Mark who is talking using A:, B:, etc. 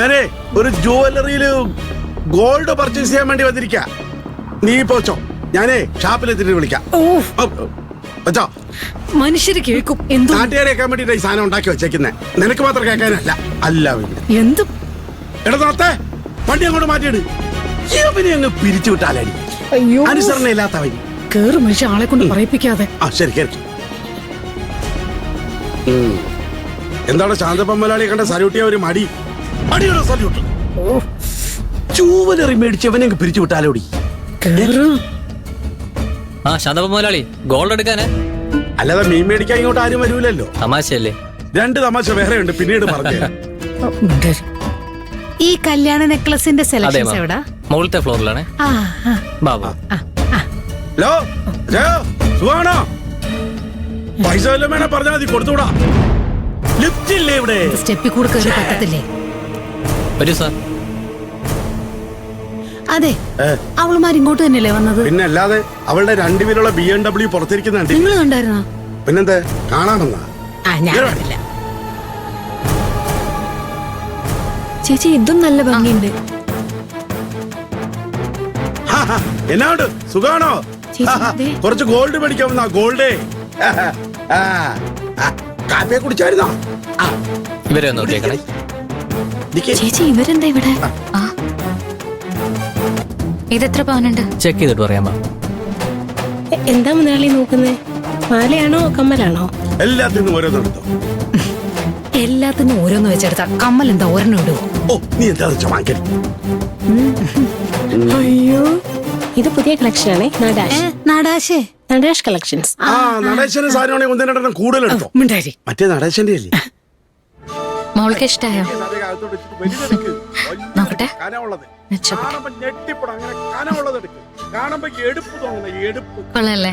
A: ഞാനേ ഒരു ജുവലറിയില് gold purchase ചെയ്യാൻ വേണ്ടി വന്നിരിക്ക. നീ പോച്ചോ, ഞാനേ ഷാപ്പിലെത്തിട്ട് വിളിക്കാം.
B: മനുഷ്യര് കേൾക്കും.
A: നാട്ടുകാരെ കേൾക്കാൻ വേണ്ടിട്ട് ഈ സാധനം ഉണ്ടാക്കി വെച്ചേക്കുന്നേ. നിനക്ക് മാത്രം കേൾക്കാനല്ല. അല്ല
B: എന്തും
A: എടത്തെ വണ്ടി അങ്ങോട്ട് മാറ്റിയിട്. ഇവനെ അങ്ങ് പിരിച്ചു വിട്ടാലേ അനുസരണ ഇല്ലാത്തവൻ.
B: കേറ് മനുഷ്യ, ആളെ കൊണ്ട് പറയിപ്പിക്കാതെ.
A: ആ ശരി കേറി. എന്താണ് ശാന്തപ്പൻ മുതലാളി കണ്ട സല്യൂട്ട് ചെയ്യാൻ ഒരു മടി? മടിയുള്ള സല്യൂട്ട്. ജുവലറി മേടിച്ചവനെ പിരിച്ചു വിട്ടാലോടി.
C: ആ ശാന്തപ്പൻ മുതലാളി, ഗോൾഡ് എടുക്കാന്.
A: അല്ലാതെ മീൻ മേടിക്കാൻ ഇങ്ങോട്ട് ആരും വരൂലല്ലോ.
C: തമാശയല്ലേ?
A: 2 തമാശ വേറെ ഉണ്ട്, പിന്നീട് പറഞ്ഞു.
B: ഈ കല്യാണ നെക്ലസിന്റെ സെലക്ഷൻസ് എവിടാ?
C: മുകളിലത്തെ ഫ്ലോറിലാണ്. ബാബു
A: ഹലോ സുഖാണോ? പൈസ വല്ലതും വേണേ പറഞ്ഞാൽ മതി, കൊടുത്തുകൂടാ. ലിഫ്റ്റ് ഇല്ലേ ഇവിടെ?
B: സ്റ്റെപ്പിൽ കൂടെ കയറി പറ്റത്തില്ലേ?
C: വരൂ സാർ.
B: അതെ, അവളുമാർ ഇങ്ങോട്ട് തന്നെയല്ലേ വന്നത്?
A: പിന്നെ അല്ലാതെ അവളുടെ 2 വീലുള്ള BMW പുറത്തിരിക്കുന്നുണ്ട്.
B: നിങ്ങൾ കണ്ടായിരുന്നോ?
A: പിന്നെന്താ കാണാമെന്നാ?
B: ചേച്ചി ഇതും നല്ല ഭംഗിയുണ്ട്.
A: എന്നാണ്ട് സുഖാണോ? കുറച്ച് ഗോൾഡ് മേടിക്കാമെന്നാ. ഗോൾഡേ കാപ്പിയെ കുടിച്ചായിരുന്നോ?
C: ഇവരെ ഒന്ന് നോക്കിയേക്കണേ.
B: ചേച്ചി ഇവരെന്താ ഇവിടെ? ഇതെത്ര പവനുണ്ട്?
C: ചെക്ക് ചെയ്തിട്ട് പറയാമോ?
D: എന്താ മുതലാളി നോക്കുന്നേ? മാലയാണോ കമ്മലാണോ?
A: എല്ലാത്തിനും ഓരോന്നെടുത്തോ.
B: എല്ലാത്തിനും ഓരോന്ന് വെച്ചെടുത്ത കമ്മൽ എന്താ ഒരെണ്ണം ഇടുവോ?
A: ഓ നീ എന്താ വെച്ചാ വാങ്ങിക്കരി.
D: അയ്യോ, ഇത് പുതിയ കളക്ഷൻ ആണേ.
B: നാടാശേ,
D: നടാഷ് കളക്ഷൻസ്.
A: ആ നടേശന്റെ സാധനമാണെങ്കിൽ 1-2 കൂടുതൽ എടുത്തോ. മറ്റേ നടേശന്റെ അല്ലേ?
B: മോൾക്ക് ഇഷ്ടായോ? നോക്കട്ടെ.
A: ഞെട്ടിപ്പടം അങ്ങനെ കനമുള്ളത് എടുക്കും. കാണുമ്പോ എടുപ്പ് തോന്നുന്ന എടുപ്പ്
B: കൊള്ളല്ലേ?